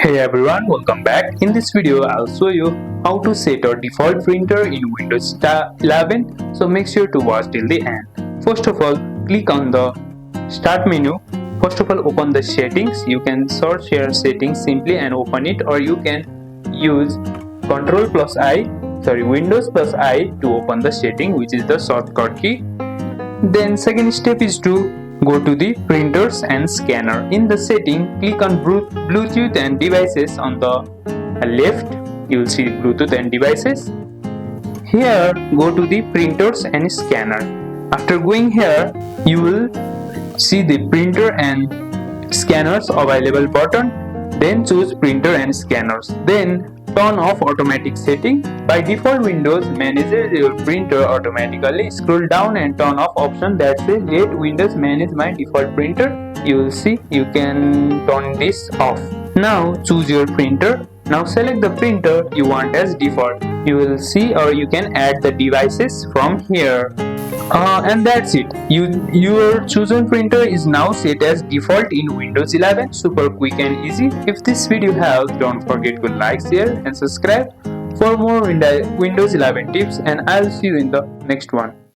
Hey everyone, welcome back. In this video, I'll show you how to set your default printer in Windows 11. So make sure to watch till the end. First of all, click on the Start menu. First of all, open the settings. You can search your settings simply and open it, or you can use Windows plus I to open the setting, which is the shortcut key. Then second step is to go to the printers and scanner. In the setting, click on Bluetooth and devices on the left. You will see Bluetooth and devices. Here, go to the printers and scanner. After going here, you will see the printer and scanners available button. Then choose printer and scanners. Then turn off automatic setting. By default, Windows manages your printer automatically. Scroll down and turn off option that says let Windows manage my default printer. You will see you can turn this off. Now choose your printer. Now select the printer you want as default. You will see, or you can add the devices from here. And that's it. Your chosen printer is now set as default in Windows 11. Super quick and easy. If this video helped, don't forget to like, share and subscribe for more Windows 11 tips, and I'll see you in the next one.